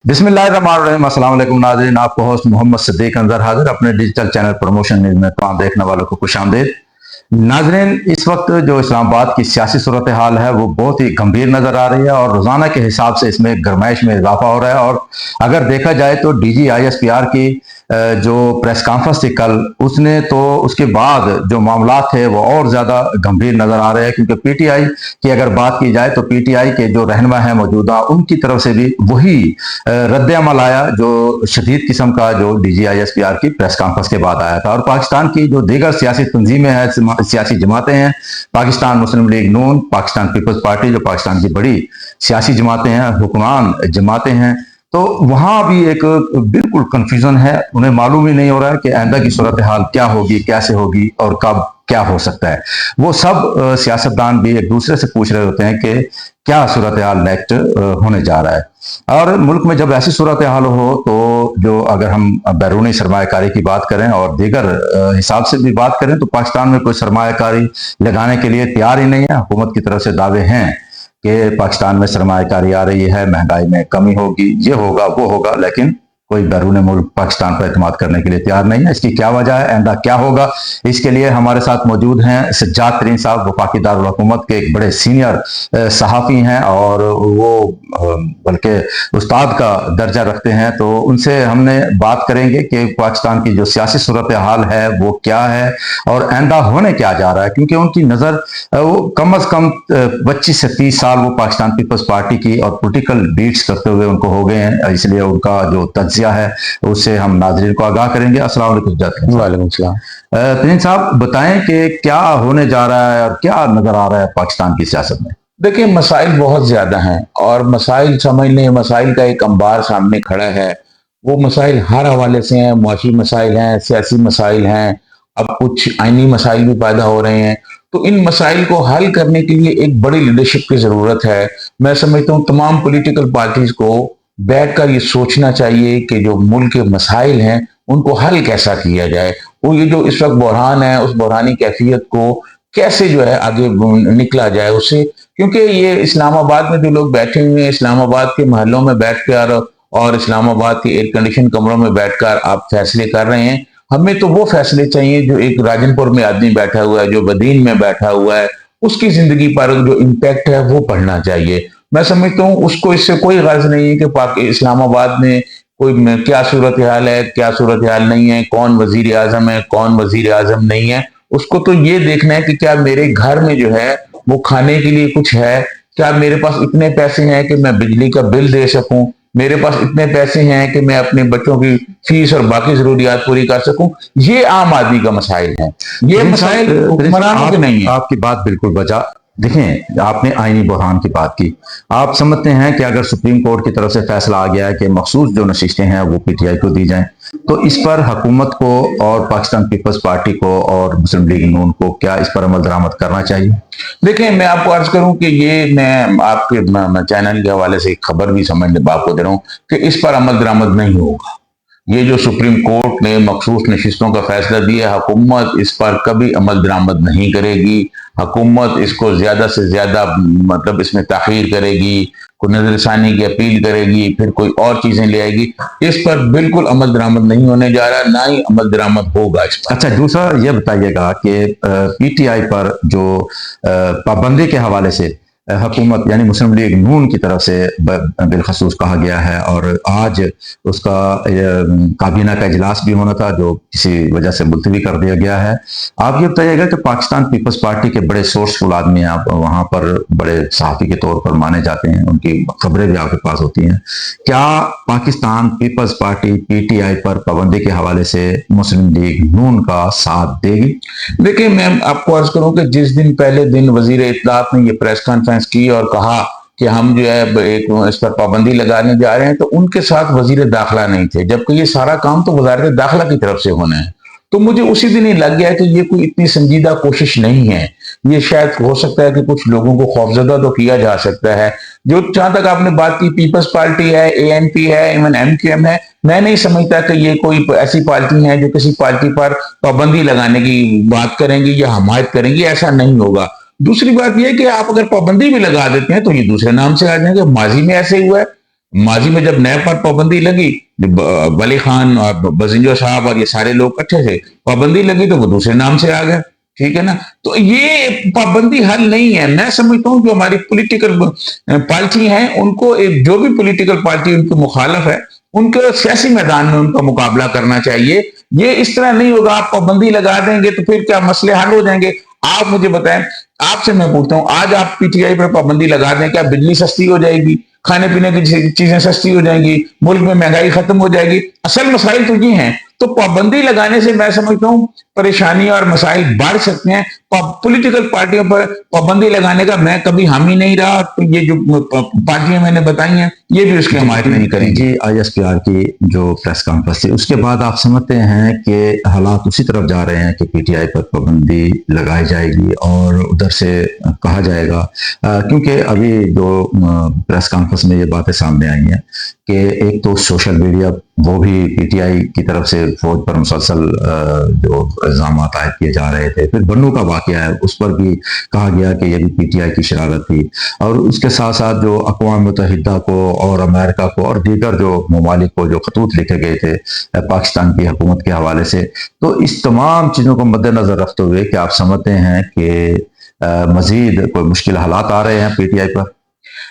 बिस्मिल्लाहिर्रहमानिर्रहीम। अस्सलाम वालेकुम नाज़रीन, आपको होस्ट मोहम्मद सिद्दीक अंज़र हाजिर अपने डिजिटल चैनल प्रमोशन न्यूज़ में तमाम देखने वालों को खुशामदीद। नाज़रीन, इस वक्त जो इस्लामाबाद की सियासी सूरत हाल है वो बहुत ही गंभीर नज़र आ रही है और रोज़ाना के हिसाब से इसमें गरमाइश में इजाफा हो रहा है। और अगर देखा जाए तो DGISPR की जो प्रेस कॉन्फ्रेंस थी कल, उसने तो उसके बाद जो मामला थे वो और ज़्यादा गंभीर नज़र आ रहे हैं, क्योंकि PTI की अगर बात की जाए तो PTI के जो रहनुमा हैं मौजूदा, उनकी तरफ से भी वही रद्द अमल आया जो शदीद किस्म का जो DGISPR की प्रेस कॉन्फ्रेंस के बाद आया था। और पाकिस्तान की जो दीगर सियासी तंजीमें हैं, सियासी जमातें हैं, पाकिस्तान मुस्लिम लीग नून, पाकिस्तान पीपल्स पार्टी, जो पाकिस्तान की बड़ी सियासी जमातें हैं, हुक्मरान जमातें हैं, तो वहां भी एक बिल्कुल कंफ्यूजन है। उन्हें मालूम ही नहीं हो रहा है कि आइंदा की सूरत हाल क्या होगी, कैसे होगी और कब क्या हो सकता है। वो सब सियासतदान भी एक दूसरे से पूछ रहे होते हैं कि क्या सूरत हाल नेक्स्ट होने जा रहा है। और मुल्क में जब ऐसी सूरत हाल हो तो जो अगर हम बैरूनी सरमायाकारी की बात करें और दीगर हिसाब से भी बात करें तो पाकिस्तान में कोई सरमायाकारी लगाने के लिए तैयार ही नहीं है। हुकूमत की तरफ से दावे हैं कि पाकिस्तान में सरमायाकारी आ रही है, महंगाई में कमी होगी, ये होगा वो होगा, लेकिन कोई बैरून मुल्क पाकिस्तान पर एतमाद करने के लिए तैयार नहीं है। इसकी क्या वजह है, आइंदा क्या होगा, इसके लिए हमारे साथ मौजूद हैं सज्जाद तरीन साहब। वफाकी दारुल हुकूमत के एक बड़े सीनियर सहाफ़ी हैं और वो बल्कि उस्ताद का दर्जा रखते हैं। तो उनसे हमने बात करेंगे कि पाकिस्तान की जो सियासी सूरत हाल है वो क्या है और आइंदा होने क्या जा रहा है, क्योंकि उनकी नज़र वो कम अज़ कम 25 से 30 साल वो पाकिस्तान पीपल्स पार्टी की और पोलिटिकल बीट्स करते हुए उनको हो गए हैं, इसलिए उनका जो तज्जिया है उससे हम नाज़रीन को आगाह करेंगे। अस्सलाम वालेकुम। वालेकुम सलाम। तरीन साहब, बताएं कि क्या होने जा रहा है और क्या नजर आ रहा है पाकिस्तान की सियासत में। देखिए, मसाइल बहुत ज्यादा हैं और मसाइल समझने, मसाइल का एक अंबार सामने खड़ा है। वो मसाइल हर हवाले से हैं, मुआशी मसाइल हैं, सियासी मसाइल हैं, अब कुछ आईनी मसाइल भी पैदा हो रहे हैं। तो इन मसाइल को हल करने के लिए एक बड़ी लीडरशिप की जरूरत है। मैं समझता हूँ तमाम पॉलिटिकल पार्टीज को बैठकर ये सोचना चाहिए कि जो मुल्क के मसाइल हैं उनको हल कैसा किया जाए। वो ये जो इस वक्त बहरान है, उस बहरानी कैफियत को कैसे जो है आगे निकला जाए उससे। क्योंकि ये इस्लामाबाद में जो लोग बैठे हुए हैं, इस्लामाबाद के महलों में बैठकर और इस्लामाबाद के एयर कंडीशन कमरों में बैठकर आप फैसले कर रहे हैं। हमें तो वो फैसले चाहिए जो एक राजनपुर में आदमी बैठा हुआ है, जो बदीन में बैठा हुआ है, उसकी जिंदगी पर जो इम्पैक्ट है वो पढ़ना चाहिए। मैं समझता हूँ उसको इससे कोई गर्ज नहीं है कि इस्लामाबाद में कोई क्या सूरत हाल है, क्या सूरत हाल नहीं है, कौन वजीर आजम है, कौन वजीर आजम नहीं है। उसको तो ये देखना है कि क्या मेरे घर में जो है वो खाने के लिए कुछ है, क्या मेरे पास इतने पैसे हैं कि मैं बिजली का बिल दे सकूं, मेरे पास इतने पैसे हैं कि मैं अपने बच्चों की फीस और बाकी जरूरियात पूरी कर सकूं। ये आम आदमी का मसाइल है, ये मसाइल हुक्मरानों के नहीं है। आपकी बात बिल्कुल बचा। देखें, आपने आईनी बहरान की बात की। आप समझते हैं कि अगर सुप्रीम कोर्ट की तरफ से फैसला आ गया है कि मखसूस जो नशिस्तें हैं वो PTI को दी जाएं, तो इस पर हुकूमत को और पाकिस्तान पीपल्स पार्टी को और मुस्लिम लीग नून को क्या इस पर अमल दरामद करना चाहिए? देखिए, मैं आपको अर्ज करूं कि ये मैं आपके चैनल के हवाले से एक खबर भी समझने आपको दे रहा हूं कि इस पर अमल दरामद नहीं होगा। ये जो सुप्रीम कोर्ट ने मखसूस नशिस्तों का फैसला दिया, हुकूमत इस पर कभी अमल दरामद नहीं करेगी। हुकूमत इसको ज्यादा से ज्यादा मतलब इसमें ताखीर करेगी, कोई नजरसानी की अपील करेगी, फिर कोई और चीजें ले आएगी। इस पर बिल्कुल अमल दरामद नहीं होने जा रहा, ना ही अमल दरामद होगा इस पर। अच्छा, दूसरा ये बताइएगा कि PTI पर जो पाबंदी के हवाले से हुकूमत यानी मुस्लिम लीग नून की तरफ से बिलखसूस कहा गया है और आज उसका काबीना का इजलास भी होना था जो किसी वजह से मुलतवी कर दिया गया है। आप ये बताइएगा कि पाकिस्तान पीपल्स पार्टी के बड़े सोर्सफुल आदमी हैं, आप वहाँ पर बड़े सहाफ़ी के तौर पर माने जाते हैं, उनकी खबरें भी आपके पास होती हैं। क्या पाकिस्तान पीपल्स पार्टी PTI पर पाबंदी के हवाले से मुस्लिम लीग नून का साथ देगी? देखिए, मैं आपको अर्ज करूं कि जिस दिन पहले दिन वजीर इत्तलात ने ये प्रेस कॉन्फ्रेंस की और कहा कि हम जो है एक इस पर पाबंदी लगाने जा रहे हैं, तो उनके साथ वजीर दाखिला नहीं थे, जबकि ये सारा काम तो वजारत दाखिला की तरफ से होना है। तो मुझे उसी दिन ही लग गया कि ये कोई इतनी संजीदा कोशिश नहीं है। ये शायद हो सकता है कि कुछ लोगों को खौफजदा तो किया जा सकता है। जो जहां तक आपने बात की, पीपल्स पार्टी है, ANP है, इवन MQM है, मैं नहीं समझता कि ये कोई ऐसी पार्टी है जो किसी पार्टी पर पाबंदी लगाने की बात करेंगी या हमायत करेंगी। ऐसा नहीं होगा। दूसरी बात यह है कि आप अगर पाबंदी भी लगा देते हैं तो ये दूसरे नाम से आ जाएंगे। माजी में ऐसे हुआ है माजी में जब नैब पर पाबंदी लगी, वली खान और बजिंजो साहब और ये सारे लोग इकट्ठे थे, पाबंदी लगी तो वो दूसरे नाम से आ गए, ठीक है ना। तो ये पाबंदी हल नहीं है। मैं समझता हूँ जो हमारी पॉलिटिकल पार्टी हैं, उनको एक जो भी पॉलिटिकल पार्टी उनकी मुखालफ है, उनको सियासी मैदान में उनका मुकाबला करना चाहिए। ये इस तरह नहीं होगा, आप पाबंदी लगा देंगे तो फिर क्या मसले हल हो जाएंगे? आप मुझे बताएं, आपसे मैं पूछता हूं, आज आप पीटीआई पर पाबंदी लगा दें, क्या बिजली सस्ती हो जाएगी, खाने पीने की चीजें सस्ती हो जाएंगी, मुल्क में महंगाई खत्म हो जाएगी? असल मसाइल तो ये हैं। तो पाबंदी लगाने से मैं समझता हूं परेशानी और मसाइल बढ़ सकते हैं। पॉलिटिकल पार्टियों पर पाबंदी लगाने का मैं कभी हामी नहीं रहा। तो ये जो पार्टियां मैंने बताई हैं, ये भी उसकी हमायत नहीं करेंगी। जी, आईएसपीआर की जो प्रेस कॉन्फ्रेंस थी उसके बाद आप समझते हैं कि हालात उसी तरफ जा रहे हैं कि पीटीआई पर पाबंदी लगाई जाएगी और उधर से कहा जाएगा, क्योंकि अभी जो प्रेस कॉन्फ्रेंस में ये बातें सामने आई हैं कि एक तो सोशल मीडिया वो भी पीटीआई की तरफ से फौज पर मुसलसल जो इल्जाम आयद किए जा रहे थे, फिर बन्नू का वाकया है उस पर भी कहा गया कि ये भी पीटीआई की शरारत थी, और उसके साथ साथ जो अक़वाम मुत्तहिदा को और अमेरिका को और दीगर जो ममालिक को जो खतूत लिखे गए थे पाकिस्तान की हुकूमत के हवाले से, तो इस तमाम चीज़ों को मद्देनजर रखते हुए कि आप समझते हैं कि मजीद कोई मुश्किल हालात आ रहे हैं पीटीआई पर?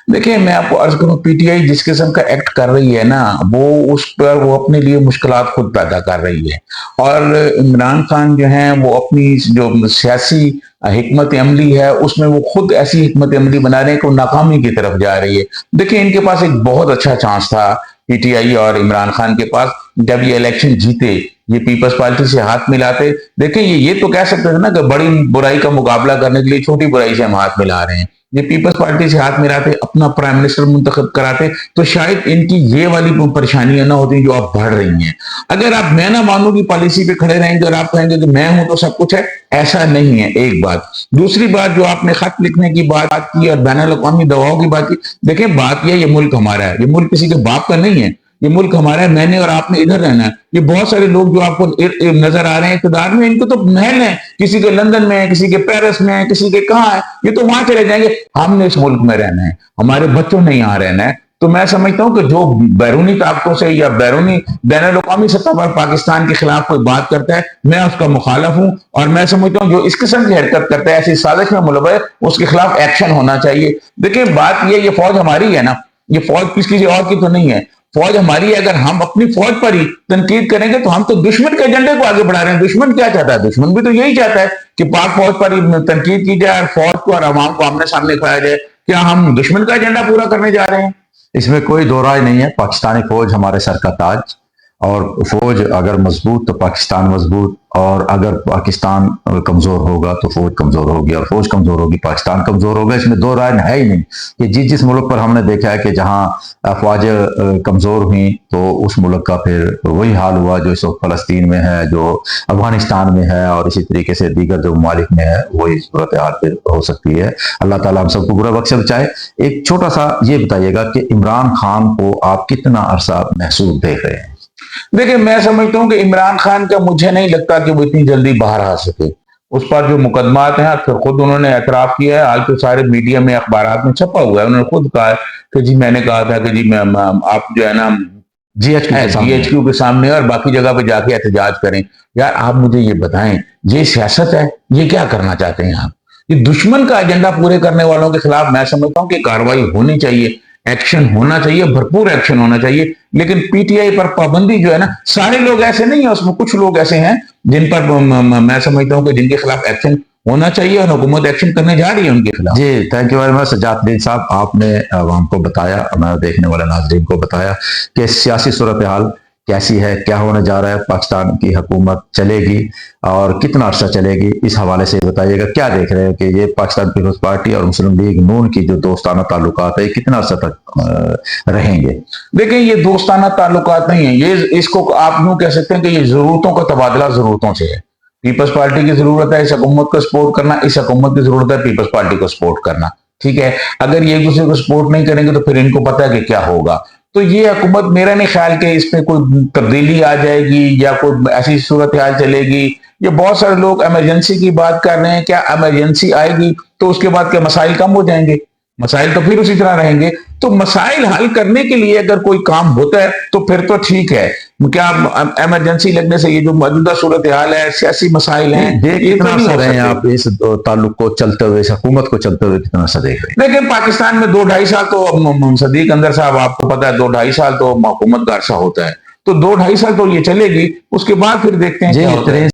देखिए, मैं आपको अर्ज करूं, पीटीआई जिस किस्म का एक्ट कर रही है ना, वो उस पर वो अपने लिए मुश्किलात खुद पैदा कर रही है। और इमरान खान जो हैं वो अपनी जो सियासी हिकमत अमली है उसमें वो खुद ऐसी हिकमत अमली बना रहे हैं कि वो नाकामी की तरफ जा रही है। देखिए, इनके पास एक बहुत अच्छा चांस था, पीटीआई और इमरान खान के पास, जब ये इलेक्शन जीते, ये पीपल्स पार्टी से हाथ मिलाते। देखिए, ये तो कह सकते थे ना कि बड़ी बुराई का मुकाबला करने के लिए छोटी बुराई से हम हाथ मिला रहे हैं। ये पीपल्स पार्टी से हाथ मिलाते, अपना प्राइम मिनिस्टर मुंतखब कराते, तो शायद इनकी ये वाली परेशानियां ना होती जो आप बढ़ रही हैं। अगर आप मैं ना मानू की पॉलिसी पे खड़े रहेंगे और आप कहेंगे कि मैं हूं तो सब कुछ है, ऐसा नहीं है। एक बात। दूसरी बात, जो आपने खत लिखने की बात की और बैनुल अक़वामी दवाओं की बात की, देखिए बात यह, ये मुल्क हमारा है, ये मुल्क किसी के बाप का नहीं है, ये मुल्क हमारा है। मैंने और आपने इधर रहना है। ये बहुत सारे लोग जो आपको नजर आ रहे हैं इक़्तिदार में, इनको तो महल है, किसी के लंदन में है, किसी के पेरिस में है, किसी के कहाँ है, ये तो वहां चले जाएंगे। हमने इस मुल्क में रहना है, हमारे बच्चों ने यहाँ रहना है। तो मैं समझता हूं कि जो बैरूनी ताकतों से या बैरूनी बैनुल अक़वामी सतह पर पाकिस्तान के खिलाफ कोई बात करता है, मैं उसका मुखालफ हूं। और मैं समझता हूं जो इस किस्म की हरकत करता है, ऐसी साजिश में मुलव्वस है, उसके खिलाफ एक्शन होना चाहिए। देखिए, बात ये फौज हमारी है ना, ये फौज किसी और की तो नहीं है, फौज हमारी है। अगर हम अपनी फौज पर ही तनकीद करेंगे तो हम तो दुश्मन के एजेंडे को आगे बढ़ा रहे हैं। दुश्मन क्या चाहता है? दुश्मन भी तो यही चाहता है कि पाक फौज पर ही तनकीद की जाए और फौज को और अवाम को आमने सामने खाया जाए। क्या हम दुश्मन का एजेंडा पूरा करने जा रहे हैं? इसमें कोई दो राय नहीं है। पाकिस्तानी फौज हमारे सर का ताज, और फौज अगर मजबूत तो पाकिस्तान मजबूत, और अगर पाकिस्तान कमजोर होगा तो फौज कमजोर होगी, और फौज कमजोर होगी पाकिस्तान कमजोर होगा। इसमें दो राय है ही नहीं कि जिस मुल्क पर हमने देखा है कि जहां फौजें कमजोर हुई तो उस मुल्क का फिर वही हाल हुआ जो इस वक्त फलस्तीन में है, जो अफगानिस्तान में है, और इसी तरीके से दीगर जो ममालिक में है, वही सूरत हाल फिर हो सकती है। अल्लाह ताला हम सबको बुरा वक्त से बचाए। एक छोटा सा ये बताइएगा कि इमरान खान को आप कितना अरसा महसूस देख रहे हैं? देखिए, मैं समझता हूं कि इमरान खान का, मुझे नहीं लगता कि वो इतनी जल्दी बाहर आ सके। उस पर जो मुकदमात हैं, फिर खुद उन्होंने एतराफ किया है, हाल तो सारे मीडिया में अखबारात में छपा हुआ है। उन्होंने खुद कहा कि जी मैंने कहा था कि जी आप जो है ना जीएचक्यू के सामने और बाकी जगह पे जाके एहतजाज करें। यार आप मुझे ये बताएं, ये सियासत है, ये क्या करना चाहते हैं आप? ये दुश्मन का एजेंडा पूरे करने वालों के खिलाफ मैं समझता हूं कि कार्रवाई होनी चाहिए, एक्शन होना चाहिए, भरपूर एक्शन होना चाहिए। लेकिन पीटीआई पर पाबंदी जो है ना, सारे लोग ऐसे नहीं है, उसमें कुछ लोग ऐसे हैं जिन पर मैं समझता हूं कि जिनके खिलाफ एक्शन होना चाहिए, और हुकूमत एक्शन करने जा रही है उनके खिलाफ। जी, थैंक यू वेरी मच सजादुद्दीन साहब। आपने अवाम को बताया, हमारे देखने वाले नाजरीन को बताया कि सियासी सूरत हाल कैसी है, क्या होने जा रहा है, पाकिस्तान की हुकूमत चलेगी और कितना अर्सा चलेगी, इस हवाले से बताइएगा। क्या देख रहे हैं कि ये पाकिस्तान पीपल्स पार्टी और मुस्लिम लीग नून की जो दोस्ताना ताल्लुकात है, कितना अर्सा तक रहेंगे? देखिए, ये दोस्ताना ताल्लुकात नहीं है, ये इसको आप यूं कह सकते हैं कि ये जरूरतों का तबादला जरूरतों से है। पीपल्स पार्टी की जरूरत है इस हुकूमत को सपोर्ट करना, इस हुकूमत की जरूरत है पीपल्स पार्टी को सपोर्ट करना। ठीक है, अगर ये एक दूसरे को सपोर्ट नहीं करेंगे तो फिर इनको पता है कि क्या होगा। तो ये हुकूमत, मेरा नहीं ख्याल कि इसमें कोई तब्दीली आ जाएगी या कोई ऐसी सूरत हाल चलेगी। ये बहुत सारे लोग इमरजेंसी की बात कर रहे हैं, क्या इमरजेंसी आएगी तो उसके बाद क्या मसाइल कम हो जाएंगे? مسائل تو پھر اسی طرح رہیں گے. تو مسائل حل کرنے کے لیے اگر کوئی کام ہوتا ہے تو پھر تو ٹھیک ہے. کیا ایمرجنسی لگنے سے یہ جو موجودہ صورتحال ہے, سیاسی مسائل ہیں, یہ کتنا تو نہیں عرصہ ہو رہے ہیں سکتے. آپ اس تعلق کو چلتے ہوئے, اس حکومت کو چلتے ہوئے کتنا عرصہ دیکھ رہے لیکن پاکستان میں 2-2.5 سال تو صدیق اندر صاحب آپ کو پتا ہے 2-2.5 سال تو حکومت کا عرصہ ہوتا ہے, تو 2-2.5 سال تو یہ چلے گی, اس کے بعد پھر دیکھتے ہیں کیا ہوتا ہے.